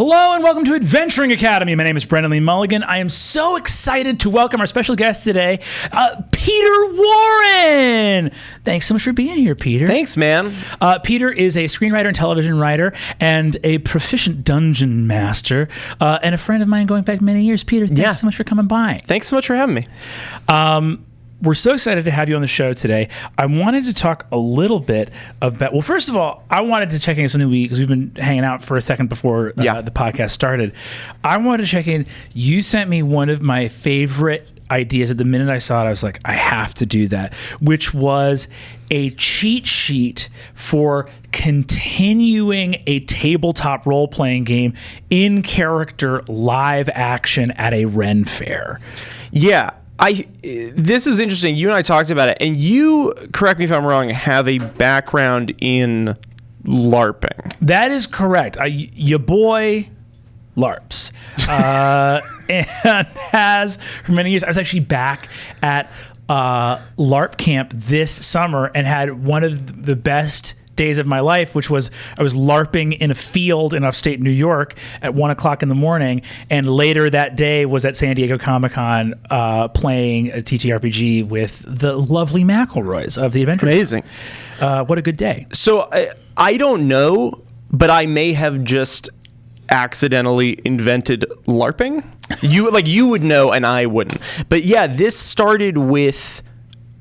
Hello and welcome to Adventuring Academy. My name is Brennan Lee Mulligan. I am so excited to welcome our special guest today, Peter Warren. Thanks so much for being here, Peter. Thanks, man. Peter is a screenwriter and television writer and a proficient dungeon master and a friend of mine going back many years. Peter, thanks so much for coming by. Thanks so much for having me. We're so excited to have you on the show today. I wanted to talk a little bit about, well, first of all, I wanted to check in something because we've been hanging out for a second before the podcast started. I wanted to check in. You sent me one of my favorite ideas. At the minute I saw it, I was like, I have to do that, which was a cheat sheet for continuing a tabletop role-playing game in character live action at a Ren fair. Yeah. This is interesting. You and I talked about it, and you, correct me if I'm wrong, have a background in LARPing. That is correct. Your boy LARPs. And has for many years. I was actually back at LARP camp this summer and had one of the best days of my life, which was I was LARPing in a field in upstate New York at 1:00 in the morning, and later that day was at San Diego Comic-Con playing a TTRPG with the lovely McElroys of the Adventure. Amazing. What a good day. So I don't know, but I may have just accidentally invented LARPing. You would know and I wouldn't. But yeah, this started with,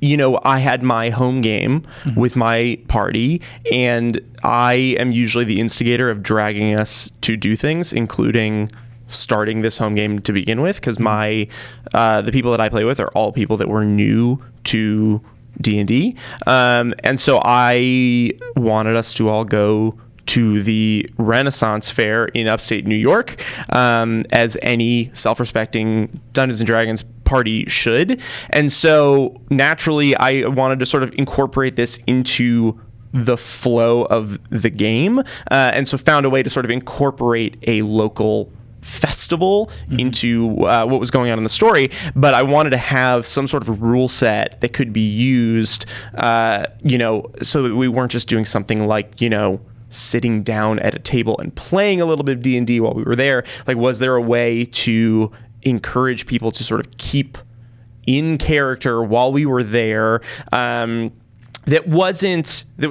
I had my home game with my party, and I am usually the instigator of dragging us to do things, including starting this home game to begin with, because the people that I play with are all people that were new to D&D. And so I wanted us to all go to the Renaissance Fair in upstate New York, as any self-respecting Dungeons & Dragons party should. And so naturally, I wanted to sort of incorporate this into the flow of the game, and so found a way to sort of incorporate a local festival into what was going on in the story, but I wanted to have some sort of rule set that could be used, so that we weren't just doing something like, sitting down at a table and playing a little bit of D&D while we were there. Like, was there a way to encourage people to sort of keep in character while we were there? That was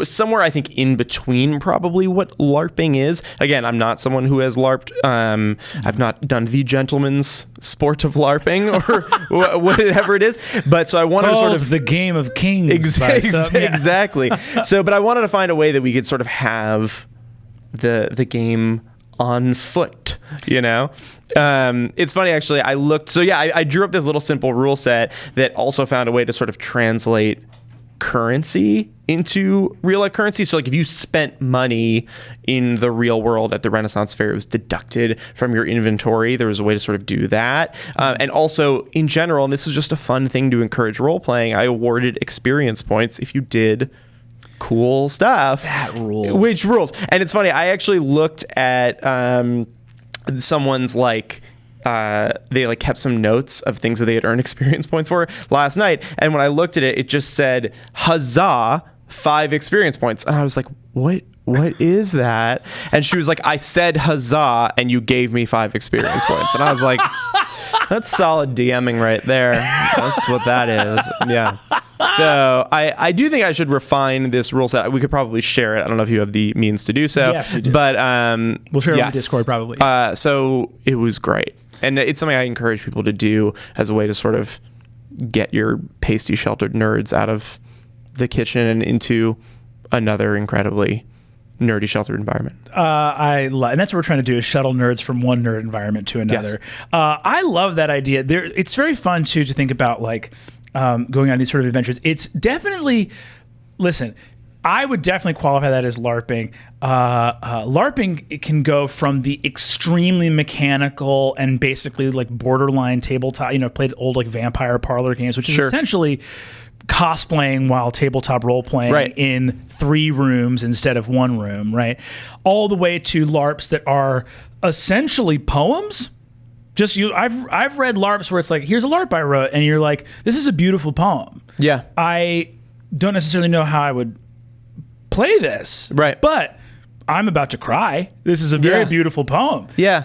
somewhere, I think, in between probably what LARPing is. Again, I'm not someone who has LARPed. I've not done the gentleman's sport of LARPing or whatever it is. But so I wanted to sort of the game of kings. Exactly. So, but I wanted to find a way that we could sort of have the game on foot, It's funny, actually. I drew up this little simple rule set that also found a way to sort of translate currency into real life currency. So like if you spent money in the real world at the Renaissance Fair, it was deducted from your inventory. There was a way to sort of do that. And also in general, and this was just a fun thing to encourage role playing, I awarded experience points if you did cool stuff. That rules. Which rules. And it's funny, I actually looked at someone's they kept some notes of things that they had earned experience points for last night. And when I looked at it, it just said, huzzah, 5 experience points. And I was like, what is that? And she was like, I said huzzah and you gave me 5 experience points. And I was like, that's solid DMing right there. That's what that is. Yeah. So I do think I should refine this rule set. We could probably share it. I don't know if you have the means to do so. Yes, we do. But we'll share it on Discord probably. So it was great. And it's something I encourage people to do as a way to sort of get your pasty sheltered nerds out of the kitchen and into another incredibly nerdy sheltered environment. And that's what we're trying to do, is shuttle nerds from one nerd environment to another. Yes. I love that idea. It's very fun too to think about going on these sort of adventures. It's definitely, listen, I would definitely qualify that as LARPing. LARPing, it can go from the extremely mechanical and basically borderline tabletop, played old vampire parlor games, which is essentially cosplaying while tabletop role playing in 3 rooms instead of 1 room, right? All the way to LARPs that are essentially poems. I've read LARPs where it's like, here's a LARP I wrote, and you're like, this is a beautiful poem. Yeah. I don't necessarily know how I would play this. Right. But I'm about to cry. This is a very beautiful poem. Yeah.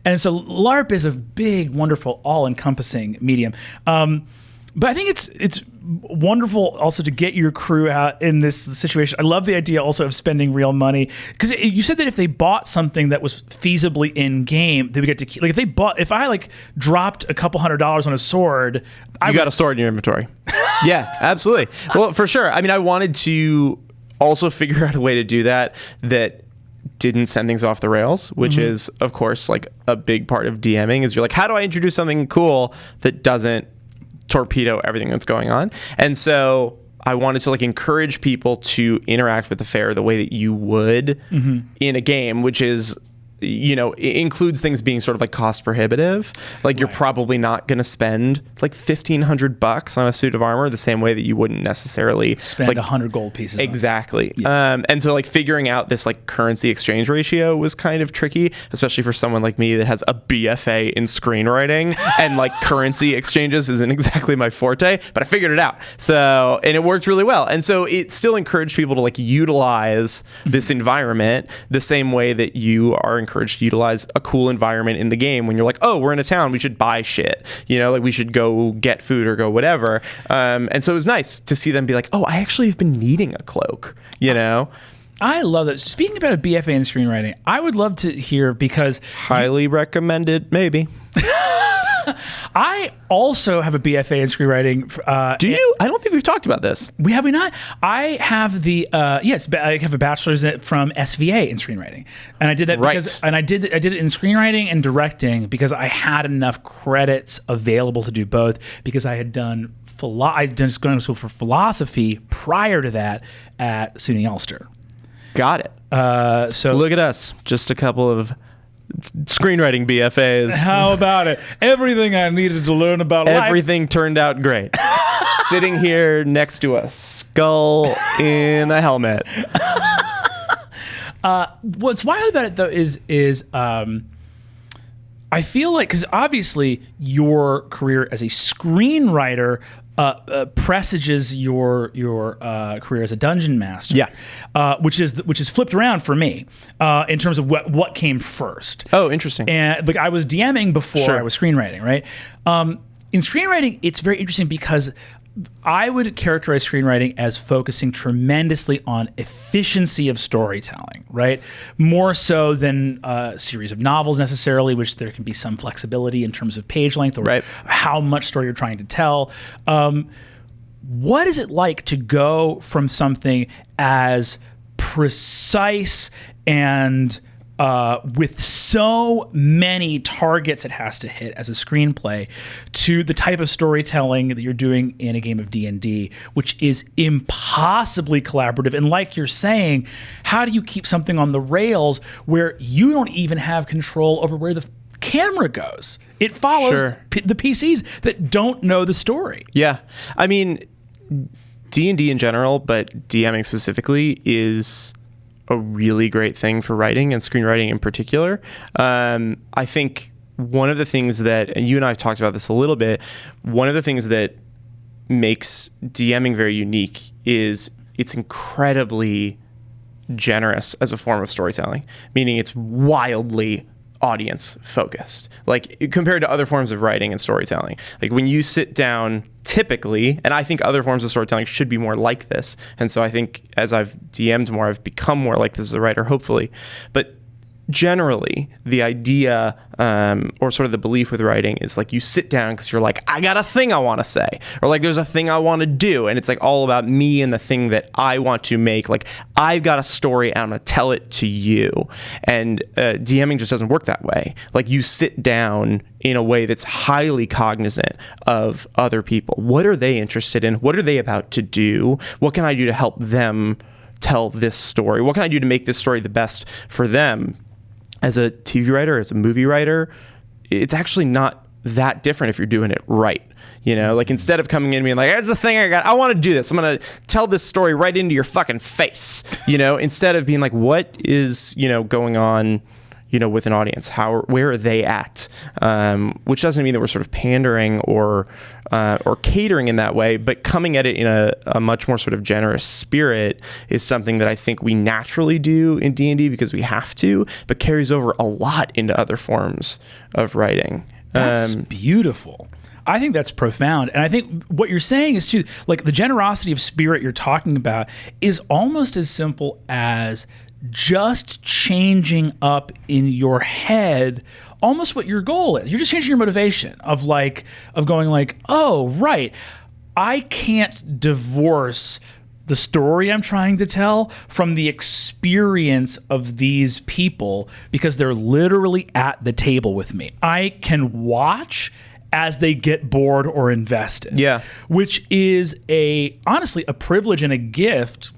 And so LARP is a big, wonderful, all-encompassing medium. But I think it's wonderful also to get your crew out in this situation. I love the idea also of spending real money, because you said that if they bought something that was feasibly in game, they would get to keep. Like if I like dropped a couple $100s on a sword, you got a sword in your inventory. Yeah, absolutely. Well, for sure. I mean, I wanted to also figure out a way to do that didn't send things off the rails, which is, of course, like a big part of DMing. Is you're like, how do I introduce something cool that doesn't torpedo everything that's going on? And so I wanted to like encourage people to interact with the fair the way that you would in a game, which is, you know, it includes things being sort of like cost prohibitive. Like you're probably not going to spend like $1,500 on a suit of armor the same way that you wouldn't necessarily spend like 100 gold pieces. Exactly. And so like figuring out this like currency exchange ratio was kind of tricky, especially for someone like me that has a BFA in screenwriting and like currency exchanges isn't exactly my forte, but I figured it out. So, and it worked really well. And so it still encouraged people to like utilize this environment the same way that you are encouraged to utilize a cool environment in the game when you're like, oh, we're in a town, we should buy shit, you know, like we should go get food or go whatever. And so it was nice to see them be like, oh, I actually have been needing a cloak, you know. I love that. Speaking about a BFA in screenwriting, I would love to hear, because highly recommended, maybe. I also have a BFA in screenwriting. Do you? I don't think we've talked about this. We not? I have the yes. I have a bachelor's from SVA in screenwriting, and I did that because I did it in screenwriting and directing because I had enough credits available to do both, because I had done going to school for philosophy prior to that at SUNY Ulster. Got it. So look at us, just a couple of screenwriting BFAs. How about it? Everything I needed to learn about life. Everything turned out great. Sitting here next to a skull in a helmet. What's wild about it though is I feel like, because obviously your career as a screenwriter presages your career as a dungeon master. Yeah, which is flipped around for me in terms of what came first. Oh, interesting. And like I was DMing before I was screenwriting, right? In screenwriting, it's very interesting because I would characterize screenwriting as focusing tremendously on efficiency of storytelling, right? More so than a series of novels necessarily, which there can be some flexibility in terms of page length or how much story you're trying to tell. What is it like to go from something as precise and with so many targets it has to hit as a screenplay to the type of storytelling that you're doing in a game of D&D, which is impossibly collaborative? And like you're saying, how do you keep something on the rails where you don't even have control over where the camera goes? It follows the PCs that don't know the story. Yeah. I mean, D&D in general, but DMing specifically, is a really great thing for writing and screenwriting in particular. I think one of the things that, and you and I have talked about this a little bit, one of the things that makes DMing very unique is it's incredibly generous as a form of storytelling, meaning it's wildly audience focused, like compared to other forms of writing and storytelling. Like when you sit down typically, and I think other forms of storytelling should be more like this, and so I think as I've DM'd more, I've become more like this as a writer, hopefully. But generally, the idea or sort of the belief with writing is like you sit down because you're like, I got a thing I want to say, or like there's a thing I want to do, and it's like all about me and the thing that I want to make. Like I've got a story and I'm going to tell it to you. And DMing just doesn't work that way. Like you sit down in a way that's highly cognizant of other people. What are they interested in? What are they about to do? What can I do to help them tell this story? What can I do to make this story the best for them? As a TV writer, as a movie writer, it's actually not that different if you're doing it right. You know, like instead of coming in and being like, here's the thing I want to do this. I'm going to tell this story right into your fucking face. You know, instead of being like, what is, you know, going on, with an audience. Where are they at? Which doesn't mean that we're sort of pandering or catering in that way, but coming at it in a much more sort of generous spirit is something that I think we naturally do in D&D because we have to, but carries over a lot into other forms of writing. That's beautiful. I think that's profound. And I think what you're saying is too, like the generosity of spirit you're talking about is almost as simple as just changing up in your head almost what your goal is. You're just changing your motivation of going like, oh, right, I can't divorce the story I'm trying to tell from the experience of these people because they're literally at the table with me. I can watch as they get bored or invested. Yeah. Which is honestly a privilege and a gift.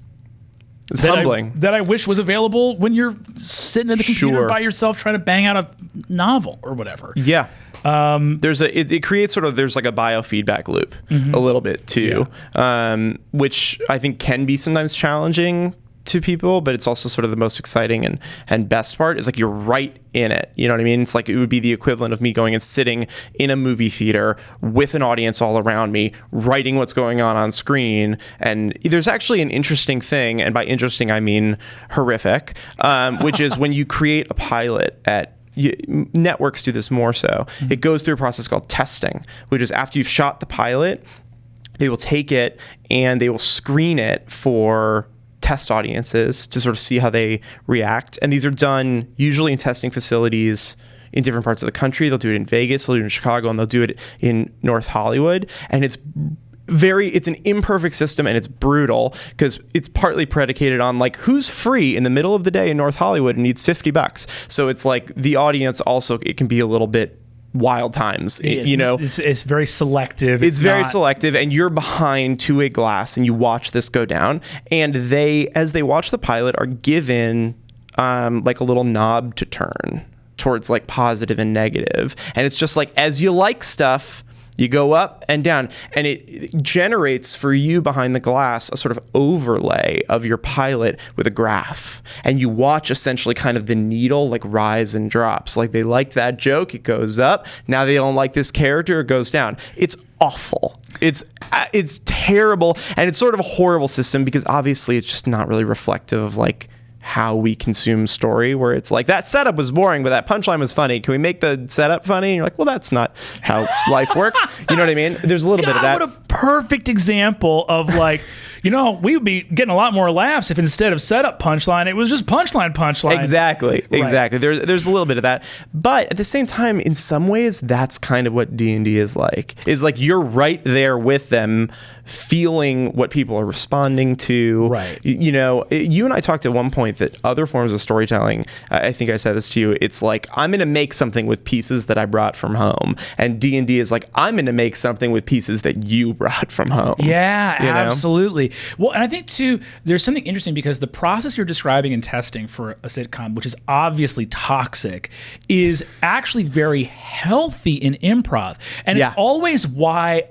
It's humbling. That I wish was available when you're sitting at the computer by yourself trying to bang out a novel or whatever. Yeah. It creates there's like a biofeedback loop a little bit too, which I think can be sometimes challenging to people, but it's also sort of the most exciting and best part is like you're right in it. You know what I mean? It's like it would be the equivalent of me going and sitting in a movie theater with an audience all around me, writing what's going on screen. And there's actually an interesting thing, and by interesting I mean horrific, which is when you create a pilot networks do this more so. It goes through a process called testing, which is after you've shot the pilot, they will take it and they will screen it for test audiences to sort of see how they react. And these are done usually in testing facilities in different parts of the country. They'll do it in Vegas, they'll do it in Chicago, and they'll do it in North Hollywood. And it's an imperfect system, and it's brutal because it's partly predicated on like who's free in the middle of the day in North Hollywood and needs $50. So it's like the audience also, it can be a little bit wild times, it's very selective. It's very selective, and you're behind to a glass and you watch this go down, and as they watch the pilot, are given like a little knob to turn towards like positive and negative. And it's just like, as you like stuff, you go up and down, and it generates for you behind the glass a sort of overlay of your pilot with a graph. And you watch essentially kind of the needle like rise and drop. So like they liked that joke, it goes up. Now they don't like this character, it goes down. It's awful. It's terrible. And it's sort of a horrible system because obviously it's just not really reflective of like how we consume story, where it's like that setup was boring, but that punchline was funny. Can we make the setup funny? And you're like, well, that's not how life works. You know what I mean? There's a little bit of that. What a perfect example of like, we would be getting a lot more laughs if instead of setup punchline, it was just punchline. Exactly. Right. There's a little bit of that. But at the same time, in some ways, that's kind of what D&D is like you're right there with them, feeling what people are responding to. Right. You and I talked at one point that other forms of storytelling, I think I said this to you, it's like, I'm going to make something with pieces that I brought from home. And D&D is like, I'm going to make something with pieces that you brought from home. Yeah, absolutely. Well, and I think too, there's something interesting because the process you're describing in testing for a sitcom, which is obviously toxic, is actually very healthy in improv. And it's always why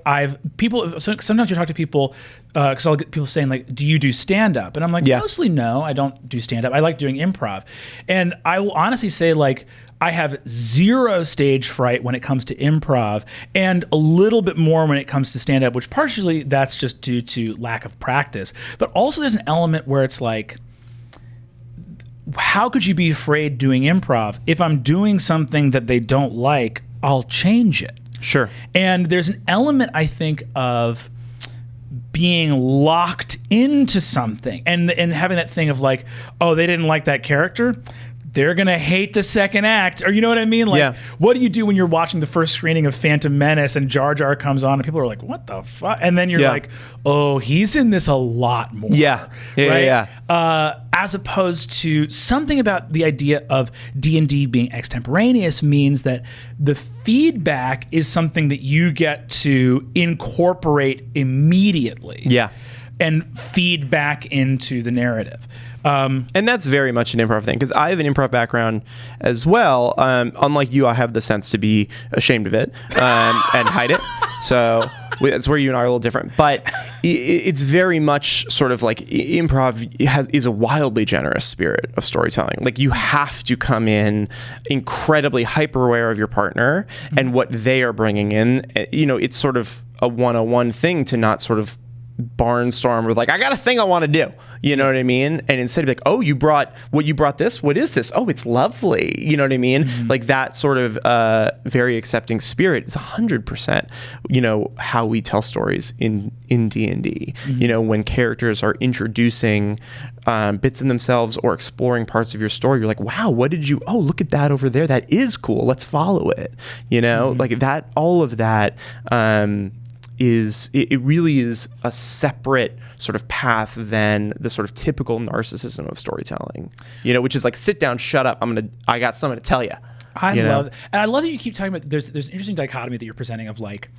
sometimes you talk to people, because I'll get people saying like, do you do stand-up? And I'm like, mostly no, I don't do stand-up. I like doing improv. And I will honestly say like, I have zero stage fright when it comes to improv and a little bit more when it comes to stand-up, which partially that's just due to lack of practice. But also there's an element where it's like, how could you be afraid doing improv? If I'm doing something that they don't like, I'll change it. Sure. And there's an element, I think, of being locked into something and having that thing of like, oh, they didn't like that character, they're going to hate the second act. Or you know what I mean? Like, what do you do when you're watching the first screening of Phantom Menace and Jar Jar comes on and people are like, what the fuck? And then you're like, oh, he's in this a lot more. Right? As opposed to something about the idea of D&D being extemporaneous means that the feedback is something that you get to incorporate immediately. And feed back into the narrative. And that's very much an improv thing, because I have an improv background as well. Unlike you, I have the sense to be ashamed of it and hide it. So That's where you and I are a little different. But it's very much sort of like improv is a wildly generous spirit of storytelling. Like you have to come in incredibly hyper aware of your partner and what they are bringing in. You know, it's sort of a 101 thing to not sort of barnstorm with like, I got a thing I want to do, you know what I mean? And instead of like, oh, you brought this, what is this? Oh, it's lovely, you know what I mean? Like that sort of very accepting spirit is 100%, you know, how we tell stories in D&D. You know, when characters are introducing bits in themselves or exploring parts of your story, you're like, wow, oh, look at that over there, that is cool, let's follow it, you know? Like that, all of that it really is a separate sort of path than the sort of typical narcissism of storytelling, you know, which is like, sit down, shut up, I got something to tell you. I love that you keep talking about, there's an interesting dichotomy that you're presenting of like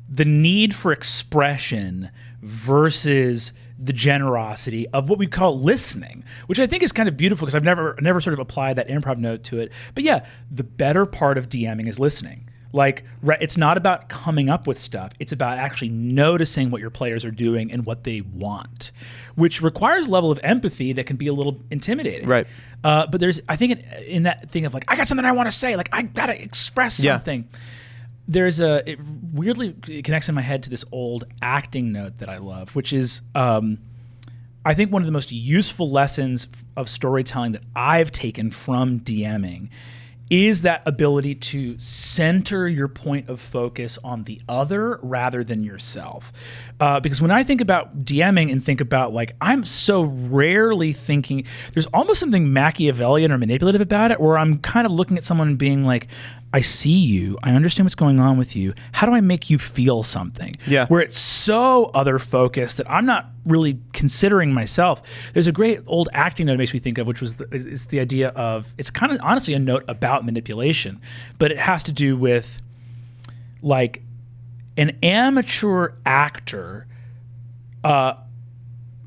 the need for expression versus the generosity of what we call listening, which I think is kind of beautiful because I've never sort of applied that improv note to it. But yeah, the better part of DMing is listening. Like, it's not about coming up with stuff. It's about actually noticing what your players are doing and what they want, which requires a level of empathy that can be a little intimidating. Right. But there's, I think in that thing of like, I got something I want to say, like I got to express something. It weirdly connects in my head to this old acting note that I love, which is, I think one of the most useful lessons of storytelling that I've taken from DMing is that ability to center your point of focus on the other rather than yourself. Because when I think about DMing and think about like, I'm so rarely thinking, there's almost something Machiavellian or manipulative about it where I'm kind of looking at someone and being like, I see you, I understand what's going on with you. How do I make you feel something? Yeah. Where it's so other focused that I'm not really considering myself. There's a great old acting note it makes me think of, which was it's the idea of, it's kind of honestly a note about manipulation, but it has to do with like an amateur actor,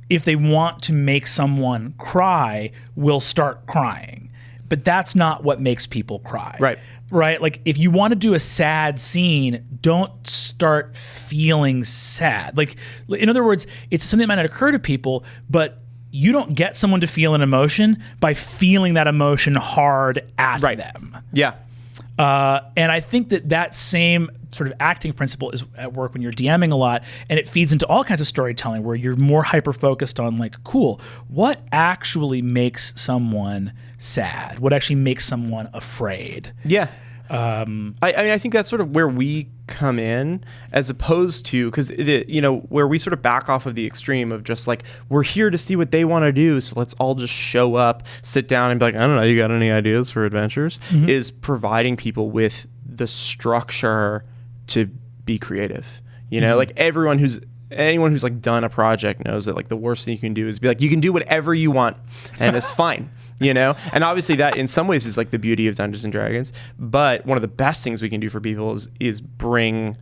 if they want to make someone cry, will start crying. But that's not what makes people cry. Right? Like if you want to do a sad scene, don't start feeling sad. Like in other words, it's something that might not occur to people, but you don't get someone to feel an emotion by feeling that emotion hard at them. Yeah. And I think that same sort of acting principle is at work when you're DMing a lot, and it feeds into all kinds of storytelling where you're more hyper-focused on like, cool, what actually makes someone sad? What actually makes someone afraid? Yeah. I mean, I think that's sort of where we come in, as opposed to, because you know, where we sort of back off of the extreme of just like, we're here to see what they want to do, so let's all just show up, sit down, and be like, I don't know, you got any ideas for adventures? Is providing people with the structure to be creative. You know, like anyone who's like done a project knows that like the worst thing you can do is be like, you can do whatever you want, and it's fine. You know, and obviously that in some ways is like the beauty of Dungeons and Dragons. But one of the best things we can do for people is bring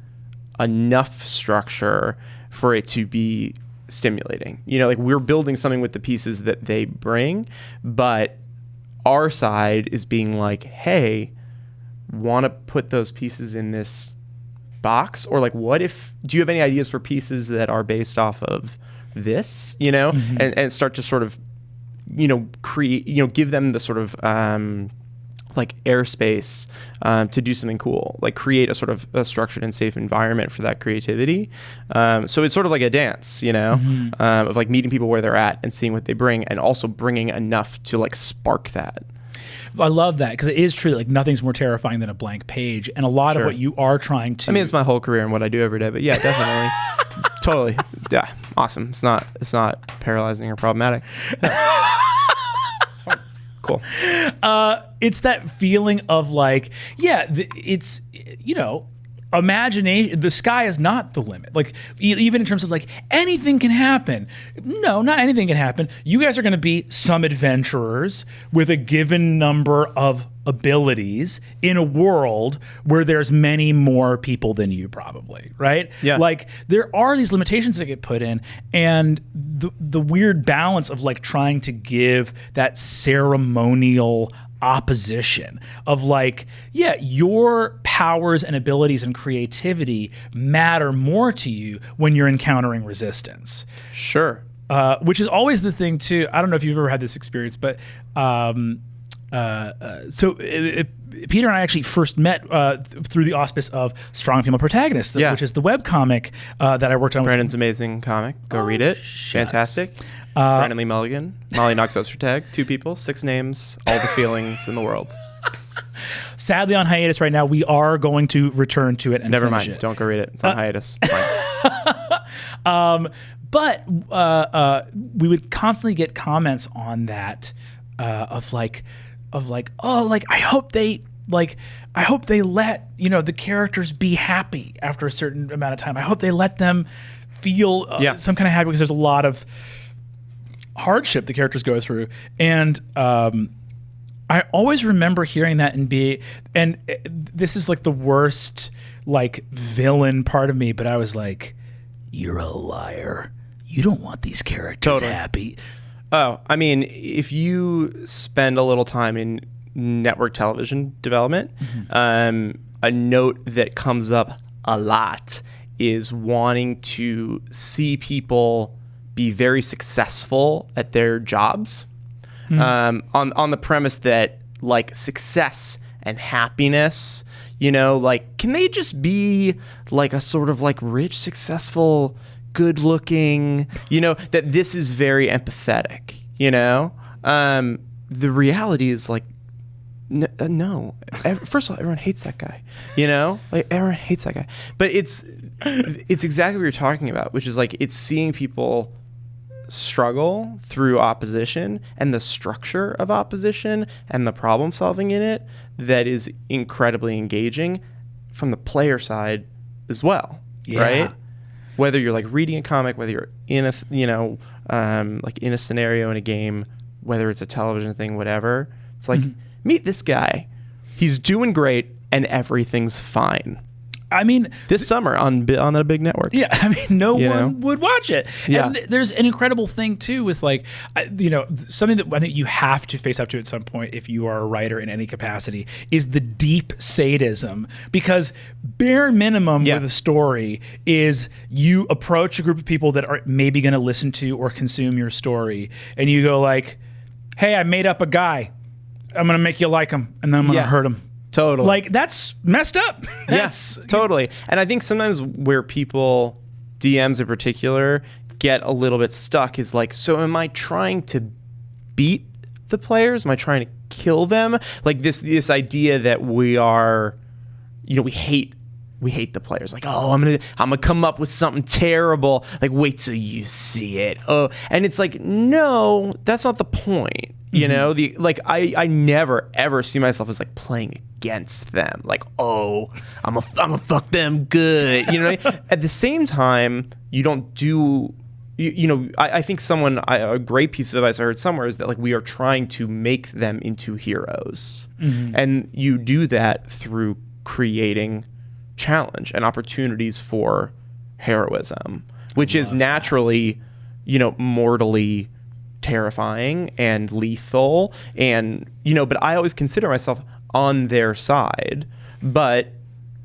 enough structure for it to be stimulating. You know, like we're building something with the pieces that they bring, but our side is being like, hey, want to put those pieces in this box? Or like, do you have any ideas for pieces that are based off of this, you know, and start to sort of, you know, create, you know, give them the sort of like airspace to do something cool, like create a sort of a structured and safe environment for that creativity. So it's sort of like a dance, you know, of like meeting people where they're at and seeing what they bring, and also bringing enough to like spark that. I love that, because it is true, like nothing's more terrifying than a blank page, and a lot of what you are trying to... I mean, it's my whole career and what I do every day, but yeah, definitely. Totally. Yeah, awesome. It's not paralyzing or problematic. It's fun. Cool. It's that feeling of like, it's, you know, imagination, the sky is not the limit. Like even in terms of like anything can happen. No, not anything can happen. You guys are going to be some adventurers with a given number of abilities in a world where there's many more people than you probably, right? Yeah. Like there are these limitations that get put in, and the weird balance of like trying to give that ceremonial opposition of like, yeah, your powers and abilities and creativity matter more to you when you're encountering resistance. Sure. Which is always the thing too. I don't know if you've ever had this experience, but Peter and I actually first met through the auspice of Strong Female Protagonists, which is the webcomic that I worked on. Brennan's amazing comic. Go read it. Fantastic. Brennan Lee Mulligan, Molly Knox Ostertag, 2 people, 6 names, all the feelings in the world. Sadly on hiatus right now. We are going to return to it and Never finish mind. it. Don't go read it. It's on hiatus. It's fine. But we would constantly get comments on that of like, oh, like I hope they let, the characters be happy after a certain amount of time. I hope they let them feel some kind of happy, because there's a lot of hardship the characters go through. And I always remember hearing that and this is like the worst like villain part of me, but I was like, you're a liar. You don't want these characters happy. Oh, I mean, if you spend a little time in network television development, a note that comes up a lot is wanting to see people be very successful at their jobs, on the premise that like success and happiness, like, can they just be like a sort of like rich, successful, good looking, that this is very empathetic, the reality is like, no. First of all, everyone hates that guy, like everyone hates that guy, but it's exactly what you're talking about, which is like, it's seeing people struggle through opposition and the structure of opposition and the problem solving in it that is incredibly engaging from the player side as well. Right? Whether you're like reading a comic, whether you're in like in a scenario in a game, whether it's a television thing, whatever, it's like, meet this guy. He's doing great and everything's fine. I mean, this summer on a big network. Yeah, I mean, no one would watch it. Yeah. And there's an incredible thing too with like, something that I think you have to face up to at some point if you are a writer in any capacity is the deep sadism. Because bare minimum with a story is you approach a group of people that are maybe going to listen to or consume your story, and you go like, "Hey, I made up a guy. I'm going to make you like him, and then I'm going to hurt him." Totally. Like, that's messed up. Yes, totally. And I think sometimes where people, DMs in particular, get a little bit stuck is like, so am I trying to beat the players? Am I trying to kill them? Like this idea that we are, we hate the players. Like, oh, I'm gonna come up with something terrible. Like, wait till you see it. Oh, and it's like, no, that's not the point. I never ever see myself as like playing against them. Like, oh, I'm a fuck them good. At the same time, you don't do. I think a great piece of advice I heard somewhere is that like we are trying to make them into heroes, and you do that through creating challenge and opportunities for heroism, which is naturally, mortally terrifying and lethal, and but I always consider myself on their side, but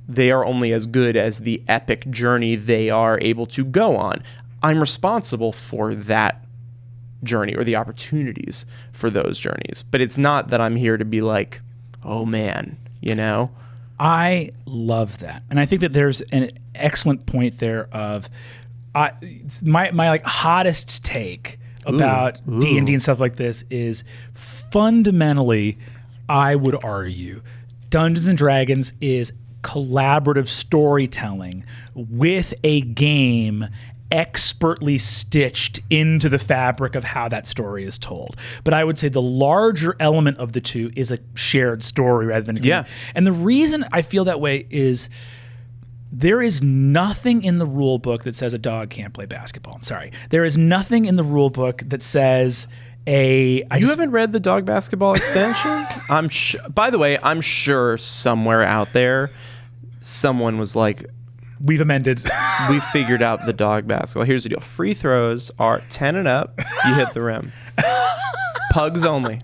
they are only as good as the epic journey they are able to go on. I'm responsible for that journey or the opportunities for those journeys, but it's not that I'm here to be like, oh man, I love that, and I think that there's an excellent point there of my like hottest take about D&D and stuff like this is fundamentally, I would argue, Dungeons and Dragons is collaborative storytelling with a game expertly stitched into the fabric of how that story is told. But I would say the larger element of the two is a shared story rather than a game. Yeah. And the reason I feel that way is there is nothing in the rule book that says a dog can't play basketball. I'm sorry. There is nothing in the rule book that says you haven't read the dog basketball extension? By the way, I'm sure somewhere out there, someone was like, we've amended. We figured out the dog basketball. Here's the deal. Free throws are 10 and up. You hit the rim. Pugs only.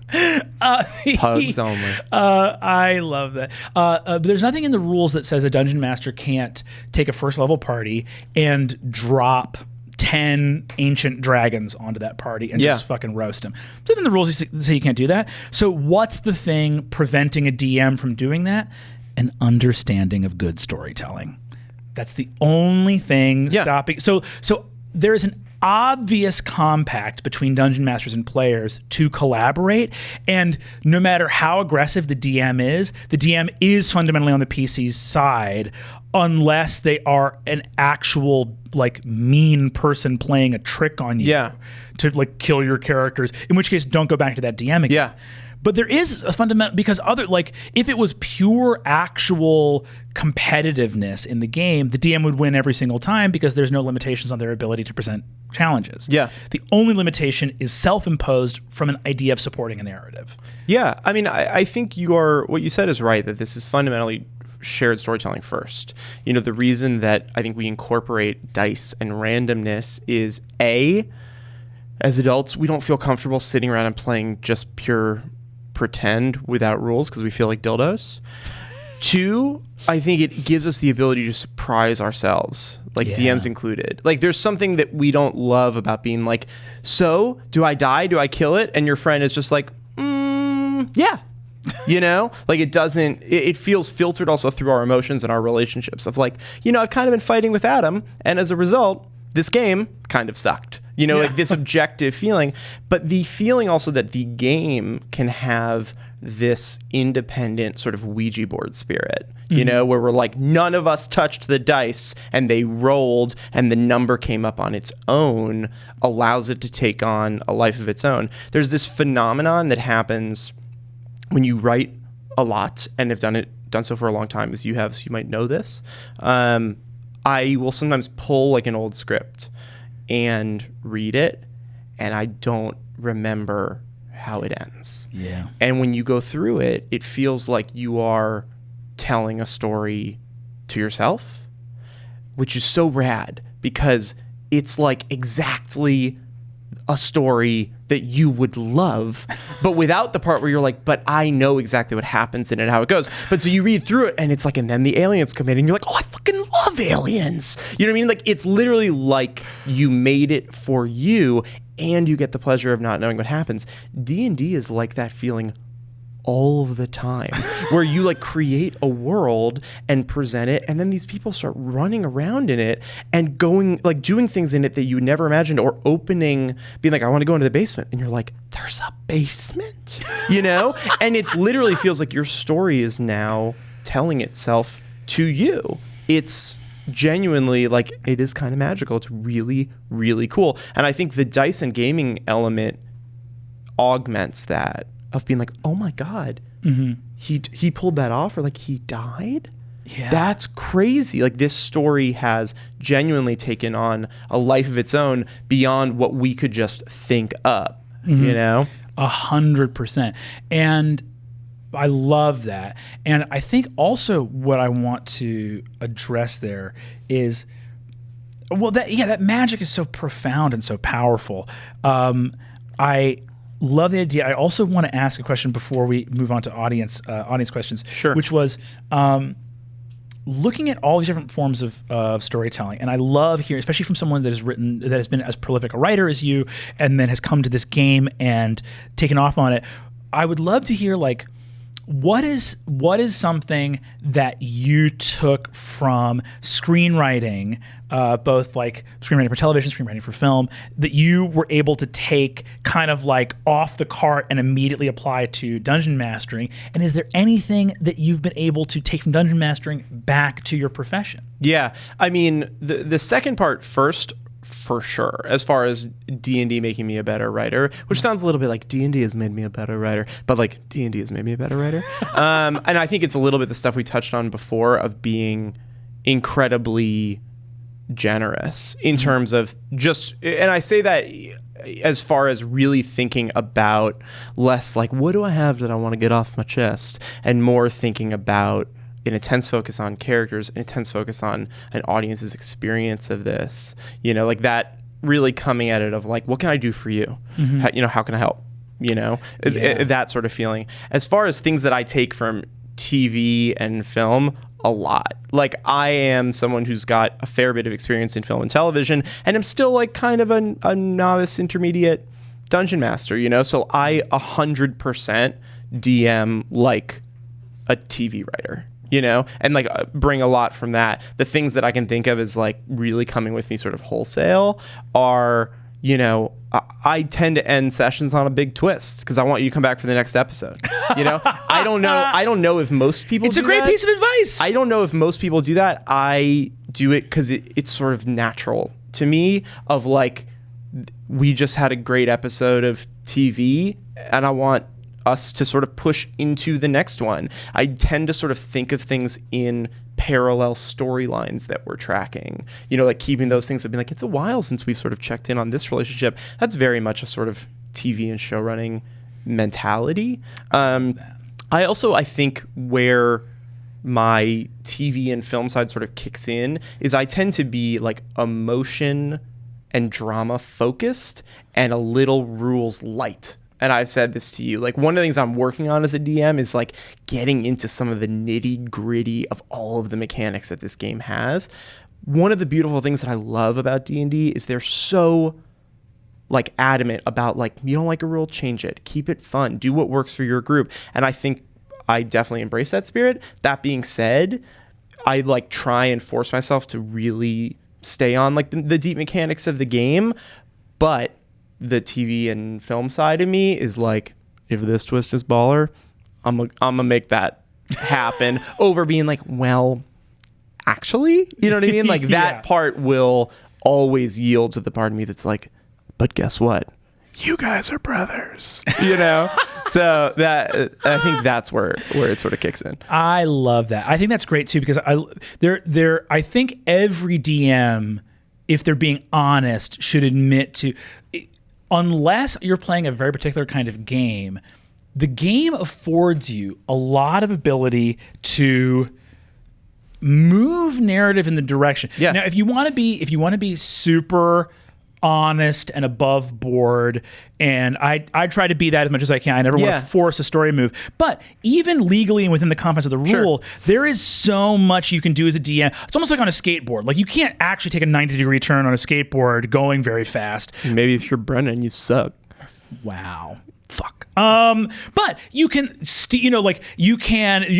Pugs only. I love that. But there's nothing in the rules that says a dungeon master can't take a first level party and drop 10 ancient dragons onto that party and just fucking roast them. So then the rules say you can't do that. So what's the thing preventing a DM from doing that? An understanding of good storytelling. That's the only thing stopping. So there is an obvious compact between dungeon masters and players to collaborate, and no matter how aggressive the DM is fundamentally on the PC's side, unless they are an actual like mean person playing a trick on you to like kill your characters, in which case don't go back to that DM again. But there is a fundamental, because if it was pure actual competitiveness in the game, the DM would win every single time because there's no limitations on their ability to present challenges. The only limitation is self-imposed from an idea of supporting a narrative. I mean, I think what you said is right, that this is fundamentally shared storytelling first. You know, the reason that I think we incorporate dice and randomness is as adults, we don't feel comfortable sitting around and playing just pure pretend without rules because we feel like dildos. 2, I think it gives us the ability to surprise ourselves, like DMs included. Like there's something that we don't love about being like, so do I die? Do I kill it? And your friend is just like, yeah. You know, like it feels filtered also through our emotions and our relationships of like, you know, I've kind of been fighting with Adam, and as a result, this game kind of sucked. You know, like this objective feeling, but the feeling also that the game can have this independent sort of Ouija board spirit, you know, where we're like, none of us touched the dice and they rolled and the number came up on its own, allows it to take on a life of its own. There's this phenomenon that happens when you write a lot and have done so for a long time, as you have, so you might know this. I will sometimes pull like an old script and read it, and I don't remember how it ends. And when you go through it, it feels like you are telling a story to yourself, which is so rad because it's like exactly a story that you would love, but without the part where you're like, but I know exactly what happens in it, how it goes. But so you read through it and it's like, and then the aliens come in and you're like, oh, I fucking love aliens. You know what I mean? Like it's literally like you made it for you and you get the pleasure of not knowing what happens. D&D is like that feeling all the time where you like create a world and present it, and then these people start running around in it and going like doing things in it that you never imagined, or being like, I want to go into the basement, and you're like, there's a basement, you know? And it's literally feels like your story is now telling itself to you. It's genuinely like, it is kind of magical. It's really, really cool. And I think the dice and gaming element augments that, of being like, oh my God, he pulled that off, or like he died? That's crazy. Like this story has genuinely taken on a life of its own beyond what we could just think up, you know? 100%. And I love that. And I think also what I want to address there is, well, that magic is so profound and so powerful. I love the idea. I also want to ask a question before we move on to audience questions. Sure. Which was looking at all these different forms of storytelling, and I love hearing, especially from someone that has been as prolific a writer as you, and then has come to this game and taken off on it. I would love to hear like, what is something that you took from screenwriting, both like screenwriting for television, screenwriting for film, that you were able to take kind of like off the cart and immediately apply to dungeon mastering? And is there anything that you've been able to take from dungeon mastering back to your profession? Yeah, I mean, the second part first, for sure, as far as D&D making me a better writer, which sounds a little bit like D&D has made me a better writer, but like D&D has made me a better writer. And I think it's a little bit the stuff we touched on before of being incredibly generous in terms of just, and I say that as far as really thinking about less like, what do I have that I want to get off my chest, and more thinking about an intense focus on characters, an intense focus on an audience's experience of this, you know, like that really coming at it of like, what can I do for you? How can I help? that sort of feeling. As far as things that I take from TV and film, a lot. Like, I am someone who's got a fair bit of experience in film and television, and I'm still like kind of a novice intermediate dungeon master, so I 100% DM like a TV writer, and like bring a lot from that. The things that I can think of as like really coming with me sort of wholesale are, I tend to end sessions on a big twist because I want you to come back for the next episode. I don't know if most people It's do a great that. piece of advice. I don't know if most people do that. I do it because it's sort of natural to me of like, we just had a great episode of TV and I want us to sort of push into the next one. I tend to sort of think of things in parallel storylines that we're tracking, like keeping those things, being like, it's a while since we've sort of checked in on this relationship. That's very much a sort of TV and show running mentality. I think where my TV and film side sort of kicks in is I tend to be like emotion and drama focused and a little rules light. And I've said this to you, like one of the things I'm working on as a DM is like getting into some of the nitty gritty of all of the mechanics that this game has. One of the beautiful things that I love about D&D is they're so like adamant about like, you don't like a rule, change it, keep it fun, do what works for your group. And I think I definitely embrace that spirit. That being said, I like try and force myself to really stay on like the deep mechanics of the game, but the TV and film side of me is like, if this twist is baller, I'm gonna make that happen over being like, well, actually, you know what I mean? Like that part will always yield to the part of me that's like, but guess what? You guys are brothers, So that I think that's where it sort of kicks in. I love that. I think that's great too because I think every DM, if they're being honest, should admit to, unless you're playing a very particular kind of game, the game affords you a lot of ability to move narrative in the direction. Yeah. Now, if you want to be super honest and above board, and I try to be that as much as I can. I never want to force a story move. But even legally and within the confines of the rule, there is so much you can do as a DM. It's almost like on a skateboard. Like you can't actually take a 90-degree turn on a skateboard going very fast. Maybe if you're Brennan, you suck. Wow. Fuck. But you can,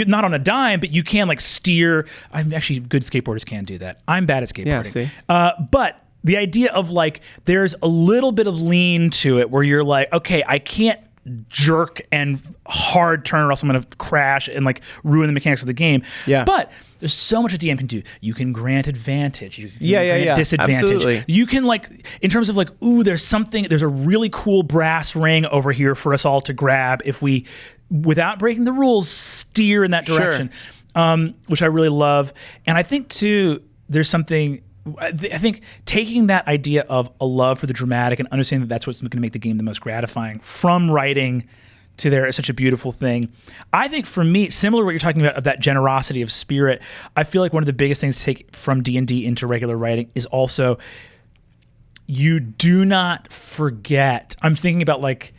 not on a dime, but you can like steer. I'm actually, good skateboarders can do that. I'm bad at skateboarding. Yeah, see. But the idea of like, there's a little bit of lean to it where you're like, okay, I can't jerk and hard turn or else I'm going to crash and like ruin the mechanics of the game. Yeah. But there's so much a DM can do. You can grant advantage. You can grant disadvantage. Absolutely. You can like, in terms of like, ooh, there's a really cool brass ring over here for us all to grab if we, without breaking the rules, steer in that direction, which I really love. And I think too, there's something, I think taking that idea of a love for the dramatic and understanding that that's what's going to make the game the most gratifying from writing to there is such a beautiful thing. I think for me, similar to what you're talking about of that generosity of spirit, I feel like one of the biggest things to take from D&D into regular writing is also you do not forget. I'm thinking about like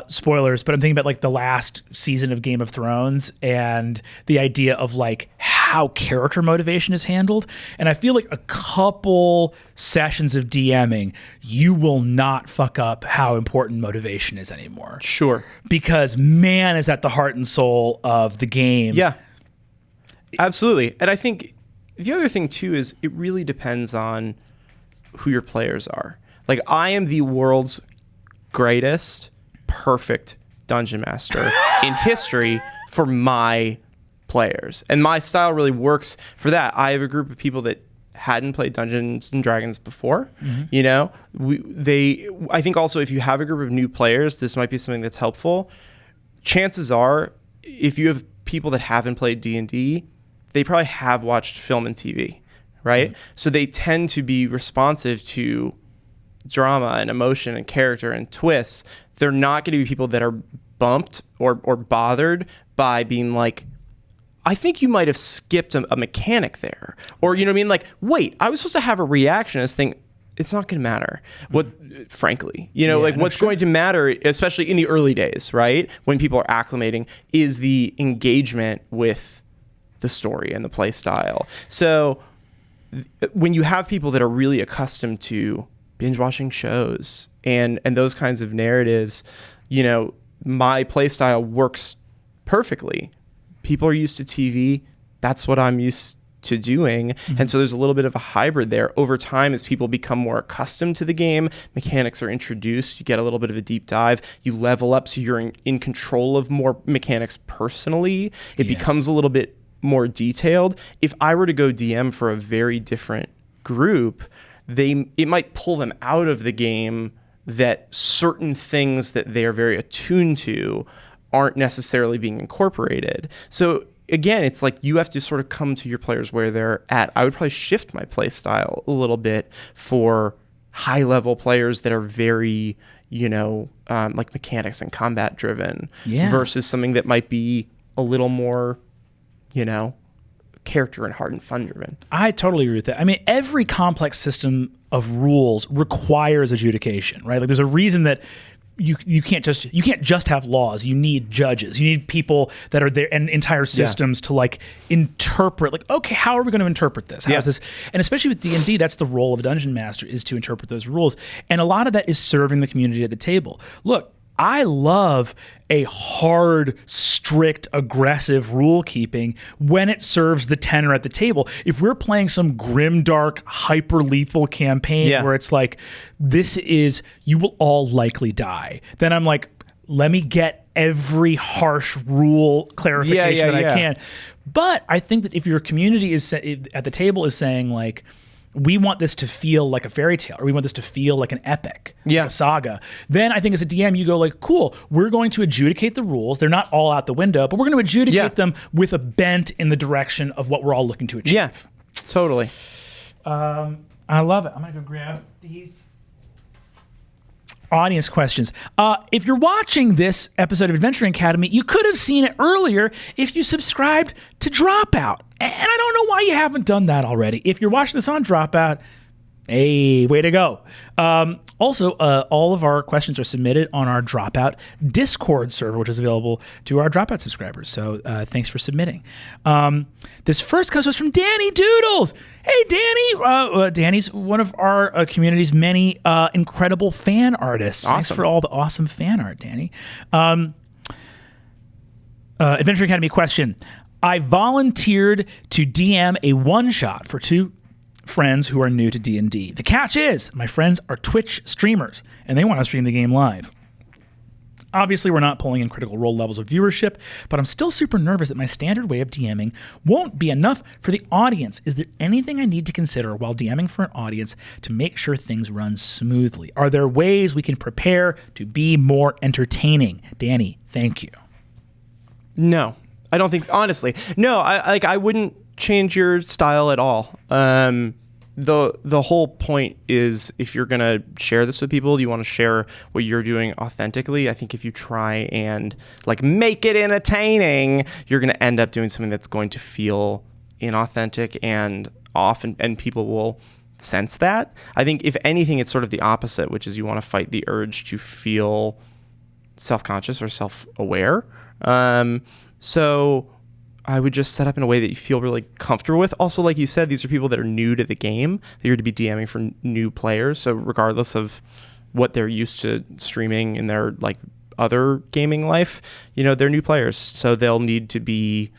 spoilers, but I'm thinking about like the last season of Game of Thrones and the idea of like how character motivation is handled. And I feel like a couple sessions of DMing, you will not fuck up how important motivation is anymore. Sure. Because man, is that the heart and soul of the game. Yeah, absolutely. And I think the other thing too is it really depends on who your players are. Like I am the world's greatest perfect dungeon master in history for my players, and my style really works for that. I have a group of people that hadn't played Dungeons and Dragons before. I think also if you have a group of new players, this might be something that's helpful. Chances are, if you have people that haven't played D&D, they probably have watched film and TV, right? So they tend to be responsive to drama and emotion and character and twists. They're not going to be people that are bumped or bothered by being like, I think you might have skipped a mechanic there. Or, you know what I mean? Like, wait, I was supposed to have a reaction to this thing. it's not going to matter. Frankly, what's sure. going to matter, especially in the early days, right? When people are acclimating, is the engagement with the story and the play style. So when you have people that are really accustomed to binge watching shows and those kinds of narratives, my play style works perfectly. People are used to TV. That's what I'm used to doing. And so there's a little bit of a hybrid there. Over time, as people become more accustomed to the game, mechanics are introduced, you get a little bit of a deep dive, you level up so you're in control of more mechanics personally. It becomes a little bit more detailed. If I were to go DM for a very different group, it might pull them out of the game that certain things that they are very attuned to aren't necessarily being incorporated. So again, it's like you have to sort of come to your players where they're at. I would probably shift my play style a little bit for high level players that are very, like mechanics and combat driven versus something that might be a little more, character and heart and fun driven. I totally agree with that. I mean, every complex system of rules requires adjudication, right? Like there's a reason that you can't just have laws. You need judges. You need people that are there and entire systems to like interpret. Like, okay, how are we going to interpret this? How is this? And especially with D&D, that's the role of a dungeon master, is to interpret those rules. And a lot of that is serving the community at the table. Look, I love a hard, strict, aggressive rule keeping when it serves the tenor at the table. If we're playing some grimdark, hyper lethal campaign where it's like, you will all likely die, then I'm like, let me get every harsh rule clarification that I can. But I think that if your community is at the table is saying like, we want this to feel like a fairy tale, or we want this to feel like an epic, like a saga, then I think as a DM, you go like, cool, we're going to adjudicate the rules. They're not all out the window, but we're going to adjudicate them with a bent in the direction of what we're all looking to achieve. Yeah, totally. I love it. I'm going to go grab these audience questions. If you're watching this episode of Adventuring Academy, you could have seen it earlier if you subscribed to Dropout. And I don't know why you haven't done that already. If you're watching this on Dropout, hey, way to go. Also, all of our questions are submitted on our Dropout Discord server, which is available to our Dropout subscribers. So thanks for submitting. This first comes to us from Danny Doodles. Hey, Danny. Danny's one of our community's many incredible fan artists. Awesome. Thanks for all the awesome fan art, Danny. Adventure Academy question. I volunteered to DM a one-shot for 2 friends who are new to D&D. The catch is my friends are Twitch streamers and they want to stream the game live. Obviously, we're not pulling in Critical Role levels of viewership, but I'm still super nervous that my standard way of DMing won't be enough for the audience. Is there anything I need to consider while DMing for an audience to make sure things run smoothly? Are there ways we can prepare to be more entertaining? Danny, thank you. No, I don't think, honestly. No, I wouldn't change your style at all. The whole point is, if you're going to share this with people, you want to share what you're doing authentically. I think if you try and like make it entertaining, you're going to end up doing something that's going to feel inauthentic and off, and people will sense that. I think if anything, it's sort of the opposite, which is you want to fight the urge to feel self-conscious or self-aware. So I would just set up in a way that you feel really comfortable with. Also, like you said, these are people that are new to the game, that you're to be DMing for new players. So regardless of what they're used to streaming in their like other gaming life, they're new players. So they'll need to be,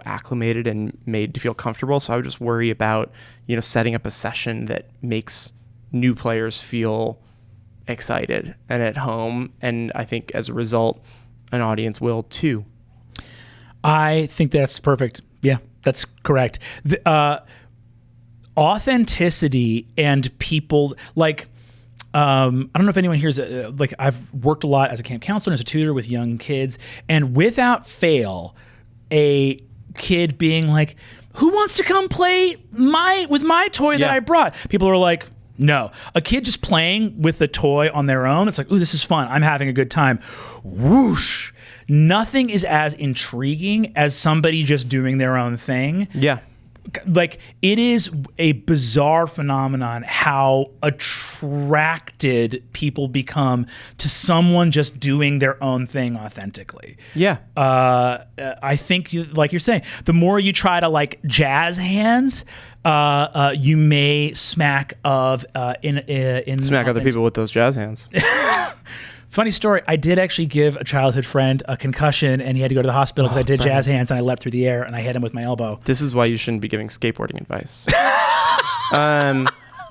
acclimated and made to feel comfortable. So I would just worry about, setting up a session that makes new players feel excited and at home. And I think as a result, an audience will too. I think that's perfect. Yeah, that's correct. The, authenticity and people like, I don't know if anyone here's like, I've worked a lot as a camp counselor and as a tutor with young kids, and without fail, a kid being like, who wants to come play with my toy that I brought? People are like, no. A kid just playing with a toy on their own, it's like, ooh, this is fun. I'm having a good time. Whoosh. Nothing is as intriguing as somebody just doing their own thing. Yeah. like, it is a bizarre phenomenon how attracted people become to someone just doing their own thing authentically. Yeah. I think, like you're saying, the more you try to like jazz hands, you may smack of Smack other people with those jazz hands. Funny story, I did actually give a childhood friend a concussion, and he had to go to the hospital because I did jazz hands and I leapt through the air and I hit him with my elbow. This is why you shouldn't be giving skateboarding advice.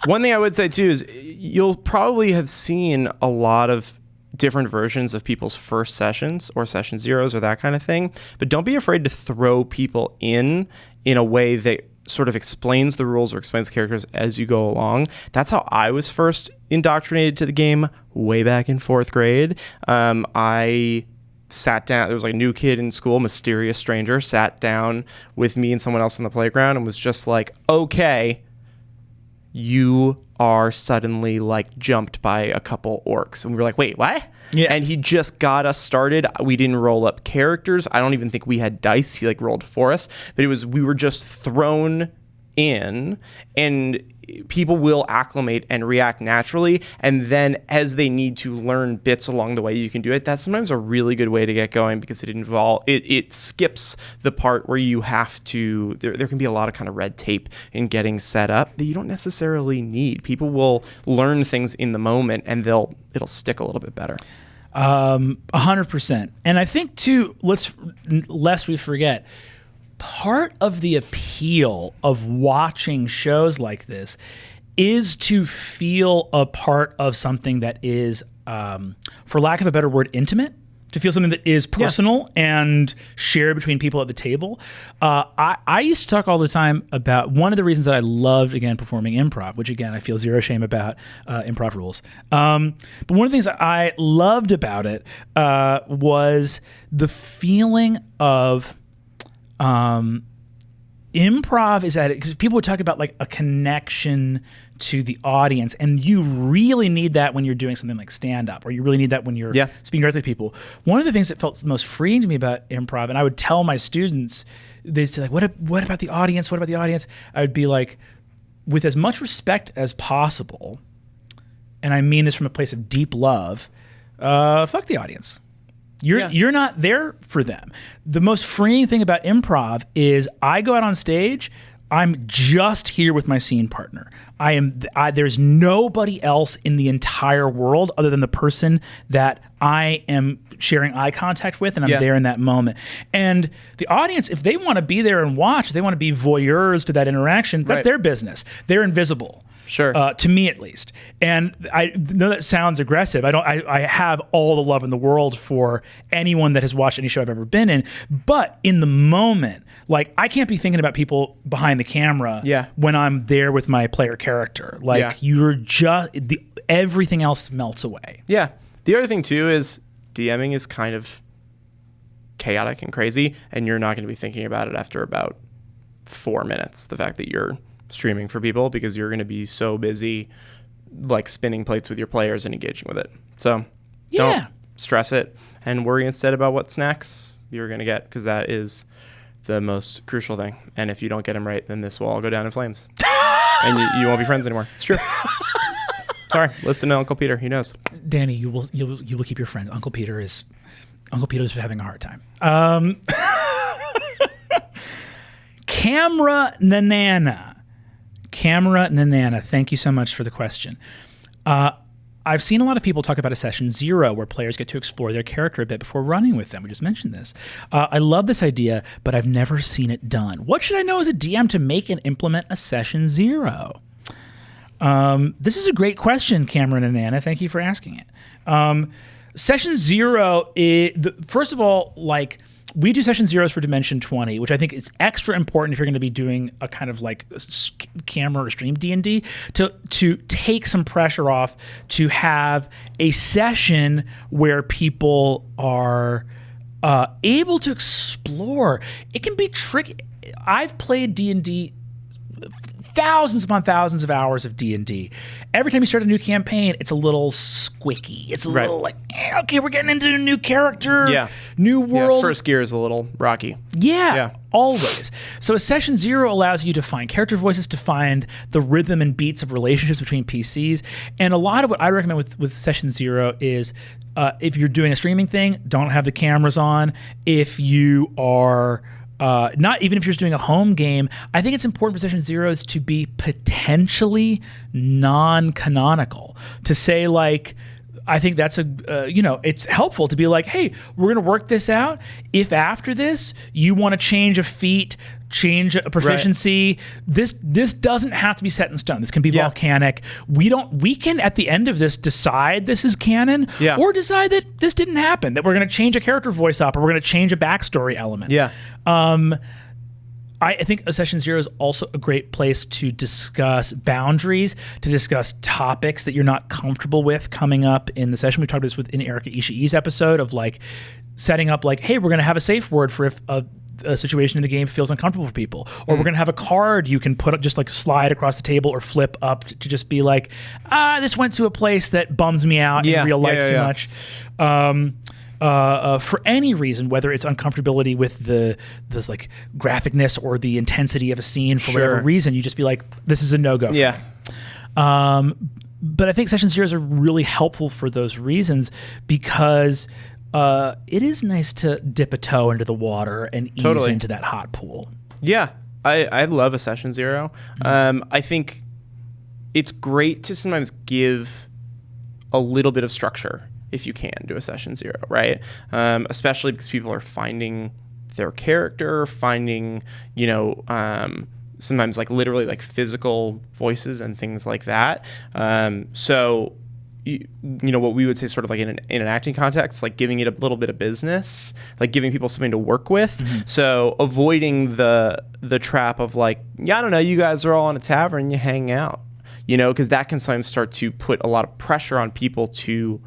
One thing I would say too is you'll probably have seen a lot of different versions of people's first sessions or session zeros or that kind of thing, but don't be afraid to throw people in a way that sort of explains the rules or explains characters as you go along. That's how I was first indoctrinated to the game way back in 4th grade. I sat down, there was like a new kid in school, mysterious stranger, sat down with me and someone else on the playground and was just like, okay, you are suddenly like jumped by a couple orcs. And we were like, wait, what? Yeah. And he just got us started. We didn't roll up characters. I don't even think we had dice. He like rolled for us, but we were just thrown in, and people will acclimate and react naturally. And then as they need to learn bits along the way, you can do it. That's sometimes a really good way to get going because it skips the part where you have to, there can be a lot of kind of red tape in getting set up that you don't necessarily need. People will learn things in the moment and it'll stick a little bit better. 100%. And I think too, lest we forget, part of the appeal of watching shows like this is to feel a part of something that is, for lack of a better word, intimate, to feel something that is personal and shared between people at the table. I used to talk all the time about one of the reasons that I loved, again, performing improv, which again, I feel zero shame about improv rules. But one of the things that I loved about it was the feeling of improv is at it because people would talk about like a connection to the audience, and you really need that when you're doing something like stand-up, or you really need that when you're speaking directly to people. One of the things that felt the most freeing to me about improv, and I would tell my students, they'd say like, what about the audience? What about the audience? I would be like, with as much respect as possible, and I mean this from a place of deep love, fuck the audience. You're not there for them. The most freeing thing about improv is I go out on stage, I'm just here with my scene partner. There's nobody else in the entire world other than the person that I am sharing eye contact with, and I'm there in that moment. And the audience, if they want to be there and watch, if they want to be voyeurs to that interaction, that's their business. They're invisible. Sure. To me, at least. And I know that sounds aggressive. I have all the love in the world for anyone that has watched any show I've ever been in. But in the moment, like, I can't be thinking about people behind the camera when I'm there with my player character. Like, you're just everything else melts away. Yeah. The other thing too is DMing is kind of chaotic and crazy, and you're not going to be thinking about it after about 4 minutes. The fact that you're streaming for people, because you're going to be so busy like spinning plates with your players and engaging with it. So don't stress it and worry instead about what snacks you're going to get, because that is the most crucial thing. And if you don't get them right, then this will all go down in flames and you won't be friends anymore. It's true. Sorry, listen to Uncle Peter. He knows. Danny, you will keep your friends. Uncle Peter's having a hard time. Camera Nanana, thank you so much for the question. I've seen a lot of people talk about a session 0 where players get to explore their character a bit before running with them. We just mentioned this. I love this idea, but I've never seen it done. What should I know as a DM to make and implement a session 0? This is a great question, Cameron and Anna. Thank you for asking it. Session 0 is, first of all, like, we do session 0s for Dimension 20, which I think is extra important if you're going to be doing a kind of like camera or stream D&D, to take some pressure off, to have a session where people are able to explore. It can be tricky. I've played D&D thousands upon thousands of hours of D&D. Every time you start a new campaign, it's a little squicky. It's a little like, okay, we're getting into a new character, new world. First gear is a little rocky. Yeah, always. So a session 0 allows you to find character voices, to find the rhythm and beats of relationships between PCs. And a lot of what I recommend with session 0 is if you're doing a streaming thing, don't have the cameras on. If you are not even if you're just doing a home game, I think it's important for session 0s to be potentially non-canonical. To say like, I think that's it's helpful to be like, hey, we're going to work this out. If after this you want to change a feat, change a proficiency, this doesn't have to be set in stone. This can be volcanic. We can at the end of this decide this is canon, or decide that this didn't happen, that we're going to change a character voice up, or we're going to change a backstory element. I think a session 0 is also a great place to discuss boundaries, to discuss topics that you're not comfortable with coming up in the session. We talked about this in Erica Ishii's episode of like setting up like, hey, we're going to have a safe word for if a situation in the game feels uncomfortable for people, or we're going to have a card you can put just like slide across the table or flip up to just be like, this went to a place that bums me out in real life too much. For any reason, whether it's uncomfortability with this like graphicness or the intensity of a scene for whatever reason, you just be like, this is a no-go for me. But I think session 0s are really helpful for those reasons, because it is nice to dip a toe into the water and ease into that hot pool. Yeah, I love a session 0. I think it's great to sometimes give a little bit of structure if you can do a session 0, right? Especially because people are finding their character, finding, sometimes like literally like physical voices and things like that. So, what we would say sort of like in an acting context, like giving it a little bit of business, like giving people something to work with. So avoiding the trap of like, I don't know, you guys are all in a tavern, you hang out, because that can sometimes start to put a lot of pressure on people to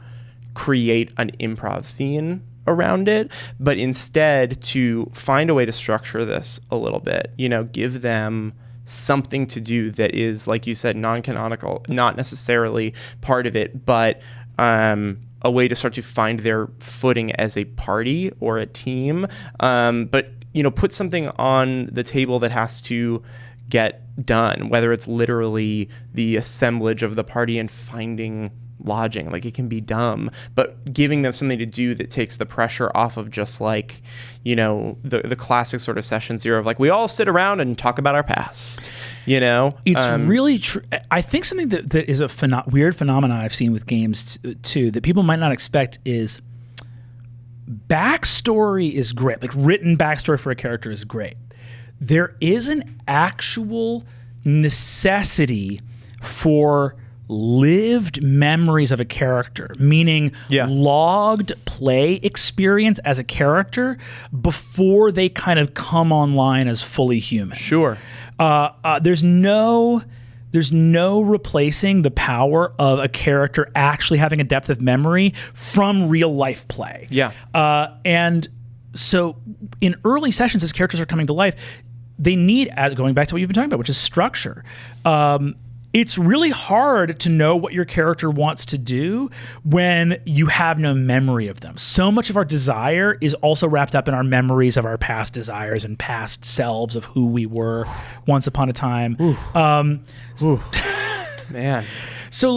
create an improv scene around it, but instead to find a way to structure this a little bit, give them something to do that is, like you said, non-canonical, not necessarily part of it, but a way to start to find their footing as a party or a team, but put something on the table that has to get done, whether it's literally the assemblage of the party and finding lodging. Like, it can be dumb, but giving them something to do that takes the pressure off of just like, the classic sort of session 0 of like, we all sit around and talk about our past, It's really true. I think something that is a weird phenomenon I've seen with games too, that people might not expect, is backstory is great. Like, written backstory for a character is great. There is an actual necessity for lived memories of a character, meaning logged play experience as a character before they kind of come online as fully human. Sure. There's no replacing the power of a character actually having a depth of memory from real life play. And so in early sessions, as characters are coming to life, they need, going back to what you've been talking about, which is structure. It's really hard to know what your character wants to do when you have no memory of them. So much of our desire is also wrapped up in our memories of our past desires and past selves of who we were once upon a time. Man. So,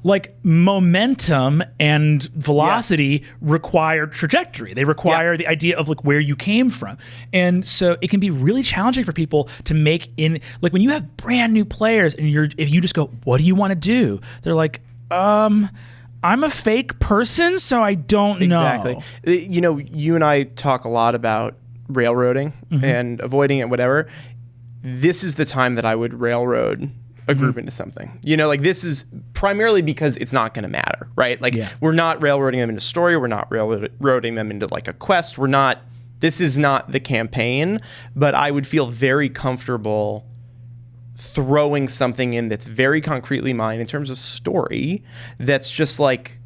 like momentum and velocity require trajectory. They require the idea of like where you came from. And so it can be really challenging for people to make like when you have brand new players and if you just go, what do you want to do? They're like, I'm a fake person, so I don't know. Exactly. You and I talk a lot about railroading and avoiding it, whatever. This is the time that I would railroad a group into something. Like, this is primarily because it's not going to matter, right? Like, we're not railroading them into story. We're not railroading them into like a quest. This is not the campaign, but I would feel very comfortable throwing something in that's very concretely mine in terms of story. That's just like,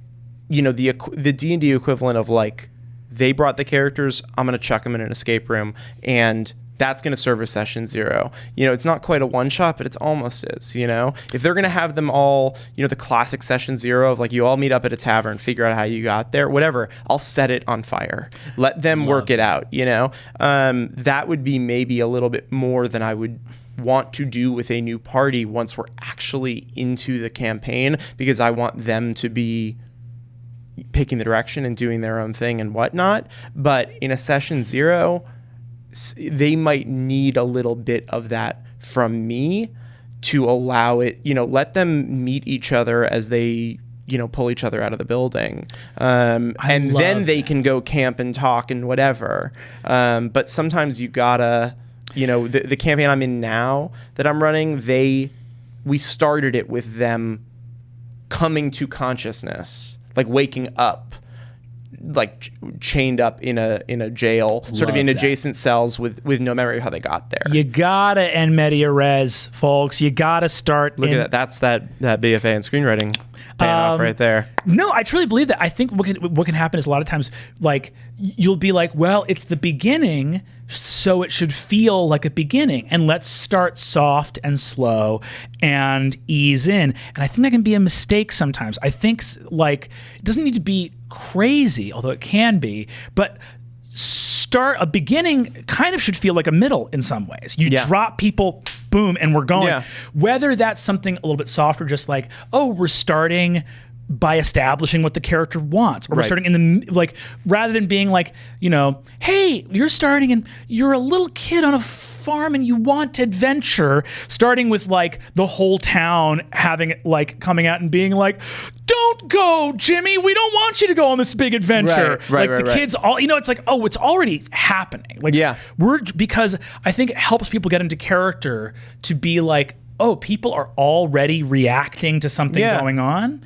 the D&D equivalent of like, they brought the characters, I'm going to chuck them in an escape room, and that's going to serve as session 0. It's not quite a one shot, but it's almost is. If they're going to have them all, the classic session 0 of like you all meet up at a tavern, figure out how you got there, whatever, I'll set it on fire, let them work it out. That would be maybe a little bit more than I would want to do with a new party once we're actually into the campaign, because I want them to be picking the direction and doing their own thing and whatnot. But in a session 0, they might need a little bit of that from me to allow it, let them meet each other as they, pull each other out of the building. And then they can go camp and talk and whatever. But sometimes you gotta, the campaign I'm in now that I'm running, we started it with them coming to consciousness, like waking up, like chained up in a jail, sort of in adjacent cells with no memory of how they got there. You gotta end media res, folks. You gotta start. Look at that. That's that BFA in screenwriting paying off right there. No, I truly believe that. I think what can happen is a lot of times, like, you'll be like, well, it's the beginning, so it should feel like a beginning, and let's start soft and slow and ease in. And I think that can be a mistake sometimes. I think like it doesn't need to be crazy, although it can be, but a beginning kind of should feel like a middle in some ways. You drop people, boom, and we're going. Yeah. Whether that's something a little bit softer, just like, oh, we're starting by establishing what the character wants, or we're starting in the, like, rather than being like, hey, you're starting and you're a little kid on a farm and you want adventure, starting with like the whole town having like coming out and being like, don't go, Jimmy, we don't want you to go on this big adventure. The kids all, it's like, oh, it's already happening. Like, because I think it helps people get into character to be like, oh, people are already reacting to something going on.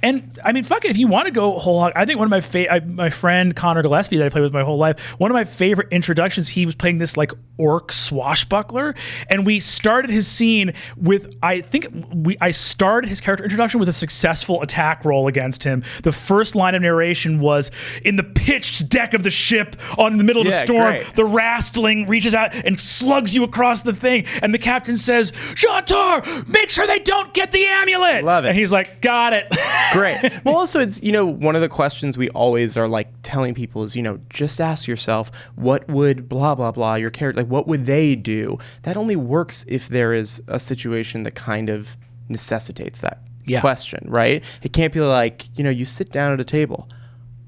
And I mean, fuck it, if you want to go whole hog, I think one of my friend Connor Gillespie that I played with my whole life, one of my favorite introductions, he was playing this like orc swashbuckler, and we started his scene with, I started his character introduction with a successful attack roll against him. The first line of narration was, in the pitched deck of the ship in the middle of the storm, the Rastling reaches out and slugs you across the thing, and the captain says, Jantar, make sure they don't get the amulet. Love it. And he's like, got it. Great. Well, also, it's, one of the questions we always are like telling people is, just ask yourself, what would blah, blah, blah, your character, like, what would they do? That only works if there is a situation that kind of necessitates that question, right? It can't be like, you sit down at a table.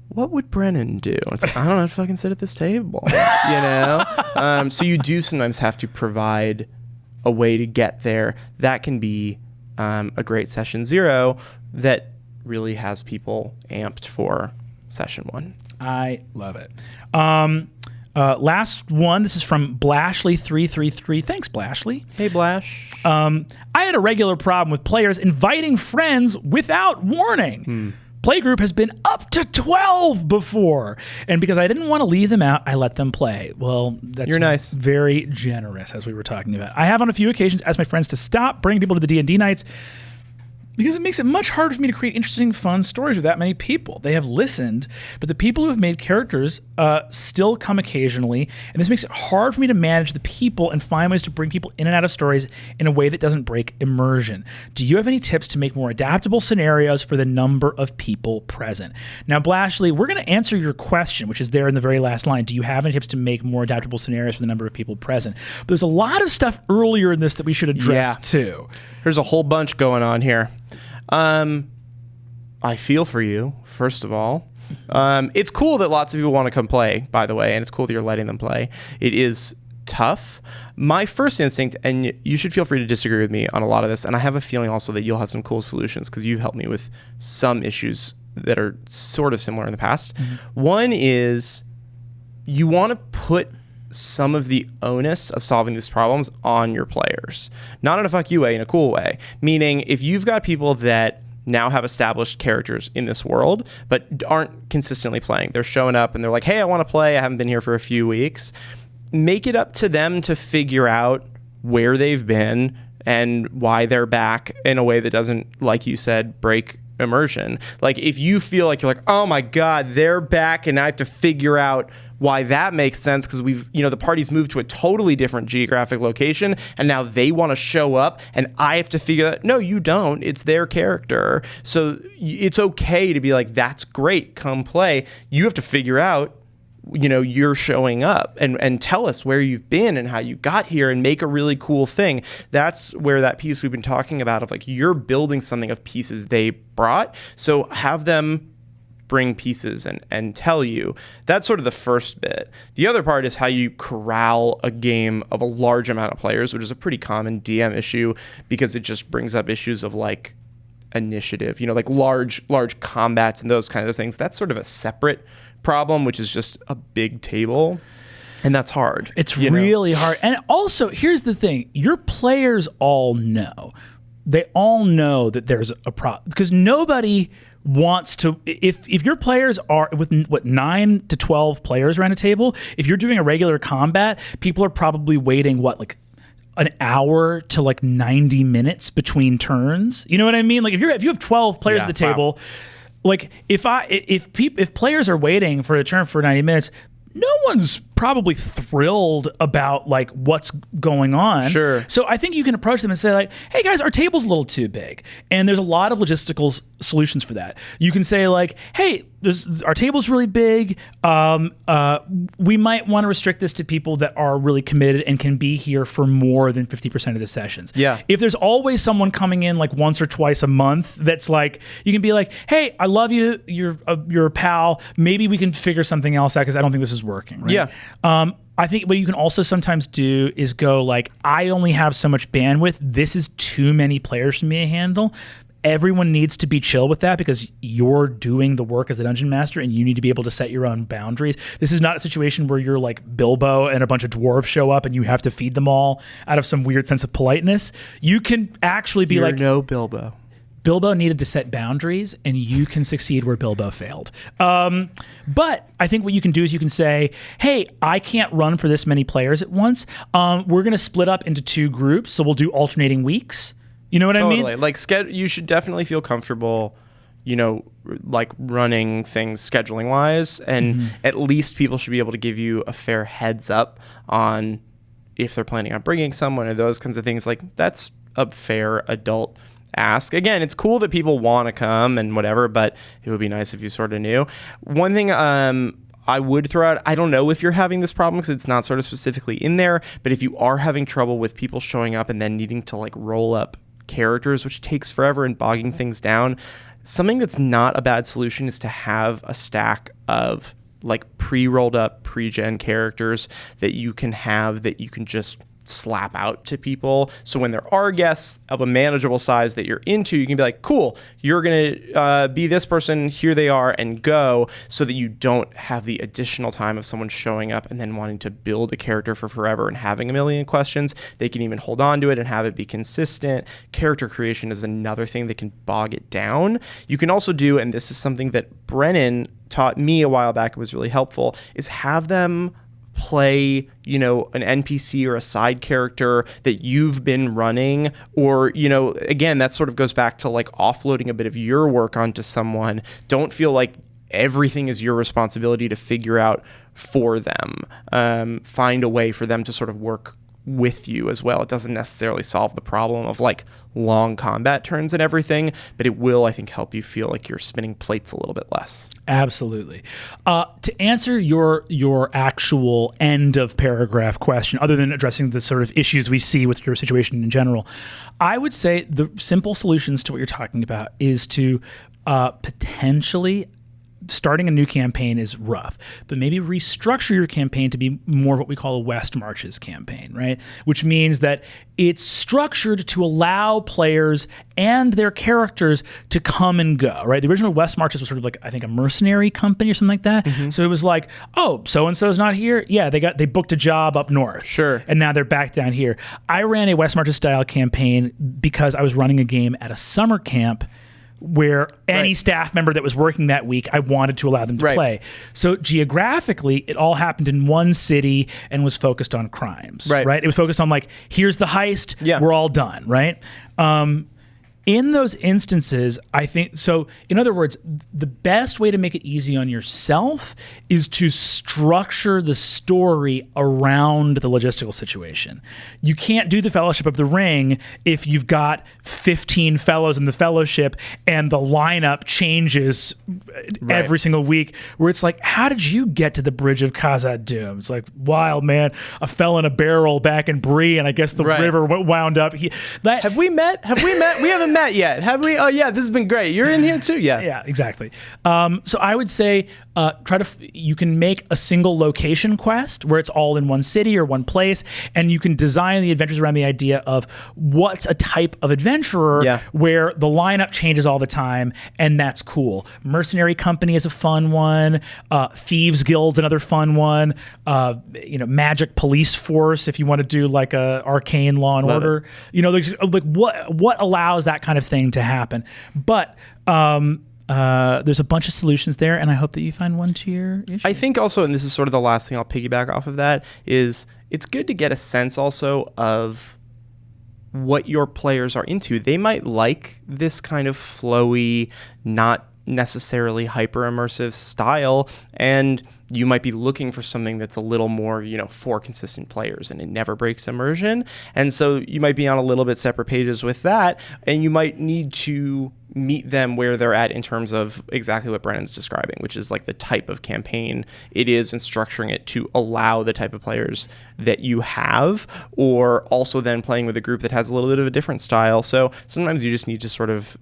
What would Brennan do? It's like, I don't know how to fucking sit at this table, So you do sometimes have to provide a way to get there. That can be a great session 0 that really has people amped for session 1. I love it. Last one, this is from Blashley333. Thanks, Blashley. Hey, Blash. I had a regular problem with players inviting friends without warning. Playgroup has been up to 12 before, and because I didn't want to leave them out, I let them play. Well, that's You're nice. Very generous, as we were talking about. I have on a few occasions asked my friends to stop bringing people to the D&D nights, because it makes it much harder for me to create interesting, fun stories with that many people. They have listened, but the people who have made characters still come occasionally, and this makes it hard for me to manage the people and find ways to bring people in and out of stories in a way that doesn't break immersion. Do you have any tips to make more adaptable scenarios for the number of people present? Now, Blashley, we're going to answer your question, which is there in the very last line. Do you have any tips to make more adaptable scenarios for the number of people present? But there's a lot of stuff earlier in this that we should address too. There's a whole bunch going on here. I feel for you, first of all. It's cool that lots of people want to come play, by the way, and it's cool that you're letting them play. It is tough. My first instinct, and you should feel free to disagree with me on a lot of this, and I have a feeling also that you'll have some cool solutions because you've helped me with some issues that are sort of similar in the past. One is you want to put some of the onus of solving these problems on your players. Not in a fuck you way, in a cool way. Meaning, if you've got people that now have established characters in this world, but aren't consistently playing, they're showing up and they're like, hey, I want to play, I haven't been here for a few weeks, make it up to them to figure out where they've been and why they're back in a way that doesn't, like you said, break immersion. Like if you feel like you're like, oh my God, they're back and I have to figure out why that makes sense because we've, the party's moved to a totally different geographic location and now they want to show up and I have to figure that, no, you don't. It's their character. So it's okay to be like, that's great, come play. You have to figure out, you're showing up and tell us where you've been and how you got here and make a really cool thing. That's where that piece we've been talking about of like, you're building something of pieces they brought. So have them bring pieces and tell you. That's sort of the first bit. The other part is how you corral a game of a large amount of players, which is a pretty common DM issue because it just brings up issues of like initiative, like large combats and those kinds of things. That's sort of a separate problem, which is just a big table. And that's hard. It's really hard. And also, here's the thing. Your players all know. They all know that there's a problem. Because nobody wants to... If your players are with, 9 to 12 players around a table, if you're doing a regular combat, people are probably waiting, an hour to 90 minutes between turns. You know what I mean? Like if you have 12 players at the table... Wow. Like if players are waiting for a turn for 90 minutes, no one's probably thrilled about what's going on. Sure. So I think you can approach them and say hey guys, our table's a little too big. And there's a lot of logistical solutions for that. You can say hey, our table's really big. We might want to restrict this to people that are really committed and can be here for more than 50% of the sessions. Yeah. If there's always someone coming in once or twice a month, that's you can be hey, I love you. You're a pal. Maybe we can figure something else out because I don't think this is working. Right? Yeah. I think what you can also sometimes do is go I only have so much bandwidth. This is too many players for me to handle. Everyone needs to be chill with that because you're doing the work as a dungeon master and you need to be able to set your own boundaries. This is not a situation where you're Bilbo and a bunch of dwarves show up and you have to feed them all out of some weird sense of politeness. You can actually be no Bilbo. Bilbo needed to set boundaries, and you can succeed where Bilbo failed. But I think what you can do is you can say, hey, I can't run for this many players at once. We're going to split up into 2 groups, so we'll do alternating weeks. You know what I mean? You should definitely feel comfortable, running things scheduling wise, and at least people should be able to give you a fair heads up on if they're planning on bringing someone or those kinds of things. That's a fair adult ask. Again, it's cool that people want to come and whatever, but it would be nice if you sort of knew. One thing I would throw out, I don't know if you're having this problem because it's not sort of specifically in there, but if you are having trouble with people showing up and then needing to roll up characters, which takes forever and bogging things down, something that's not a bad solution is to have a stack of pre-rolled up pre-gen characters that you can just slap out to people. So when there are guests of a manageable size that you're into, you can be cool, you're going to be this person, here they are, and go, so that you don't have the additional time of someone showing up and then wanting to build a character for forever and having a million questions. They can even hold on to it and have it be consistent. Character creation is another thing that can bog it down. You can also do, and this is something that Brennan taught me a while back and was really helpful, is have them play, an NPC or a side character that you've been running, or, again, that sort of goes back to offloading a bit of your work onto someone. Don't feel like everything is your responsibility to figure out for them. Find a way for them to sort of work with you as well. It doesn't necessarily solve the problem of long combat turns and everything, but it will, I think, help you feel like you're spinning plates a little bit less. Absolutely. To answer your actual end of paragraph question, other than addressing the sort of issues we see with your situation in general, I would say the simple solutions to what you're talking about is to potentially... Starting a new campaign is rough, but maybe restructure your campaign to be more what we call a West Marches campaign, right? Which means that it's structured to allow players and their characters to come and go, right? The original West Marches was sort of I think a mercenary company or something like that. Mm-hmm. So it was oh, so-and-so's not here. Yeah, they booked a job up north. Sure. And now they're back down here. I ran a West Marches style campaign because I was running a game at a summer camp where any staff member that was working that week, I wanted to allow them to play. So geographically, it all happened in one city and was focused on crimes, right? It was focused on here's the heist, we're all done, right? in those instances, I think, so in other words, the best way to make it easy on yourself is to structure the story around the logistical situation. You can't do the Fellowship of the Ring if you've got 15 fellows in the Fellowship and the lineup changes every single week, where it's like, how did you get to the Bridge of Khazad Dûm? It's like, wild, man. I fell in a barrel back in Bree, and I guess the river wound up. Have we met? We haven't met yet, have we? Oh yeah, this has been great. You're in here too. Yeah, exactly. So I would say you can make a single location quest where it's all in one city or one place, and you can design the adventures around the idea of what's a type of adventurer where the lineup changes all the time, and that's cool. Mercenary Company is a fun one. Thieves Guild's another fun one. Magic Police Force, if you want to do like a arcane Law and Order. Like what allows that kind of thing to happen. But there's a bunch of solutions there, and I hope that you find one to your issue. I think also, and this is sort of the last thing I'll piggyback off of that, is it's good to get a sense also of what your players are into. They might like this kind of flowy, not necessarily hyper immersive style, and you might be looking for something that's a little more, for consistent players, and it never breaks immersion. And so you might be on a little bit separate pages with that, and you might need to meet them where they're at in terms of exactly what Brennan's describing, which is like the type of campaign it is and structuring it to allow the type of players that you have, or also then playing with a group that has a little bit of a different style. So sometimes you just need to sort of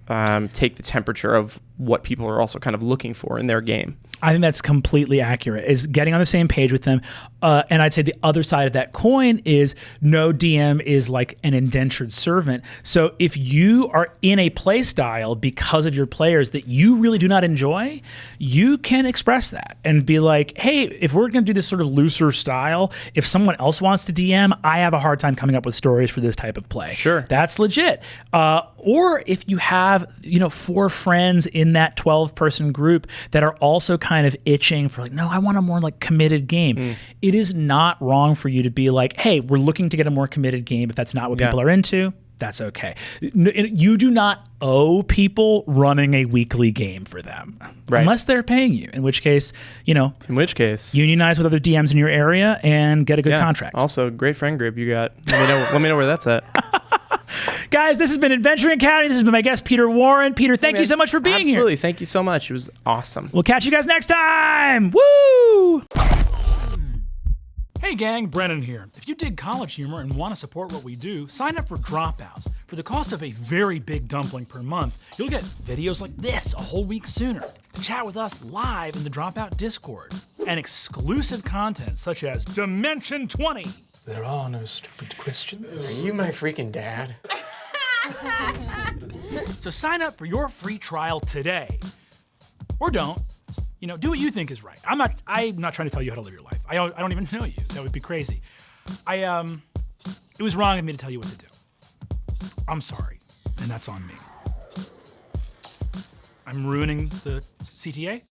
take the temperature of what people are also kind of looking for in their game. I think that's completely accurate, is getting on the same page with them. And I'd say the other side of that coin is no DM is like an indentured servant. So if you are in a play style because of your players that you really do not enjoy, you can express that and be like, hey, if we're going to do this sort of looser style, if someone else wants to DM, I have a hard time coming up with stories for this type of play. Sure. That's legit. Or if you have, 4 friends in that 12-person group that are also kind of itching for like, no, I want a more like committed game. It is not wrong for you to be like, hey, we're looking to get a more committed game. If that's not what people are into, that's okay. You do not owe people running a weekly game for them, unless they're paying you. In which case, unionize with other DMs in your area and get a good contract. Also, great friend group you got. Let me know where that's at. Guys, this has been Adventuring Academy. This has been my guest, Peter Warren. Peter, thank you so much for being here. Absolutely. Thank you so much. It was awesome. We'll catch you guys next time. Woo! Hey gang, Brennan here. If you dig college humor and want to support what we do, sign up for Dropout. For the cost of a very big dumpling per month, you'll get videos like this a whole week sooner, to chat with us live in the Dropout Discord, and exclusive content such as Dimension 20. There are no stupid questions. Are you my freaking dad? So sign up for your free trial today. Or don't. Do what you think is right. I'm not trying to tell you how to live your life. I don't even know you. That would be crazy. It was wrong of me to tell you what to do. I'm sorry, and that's on me. I'm ruining the CTA?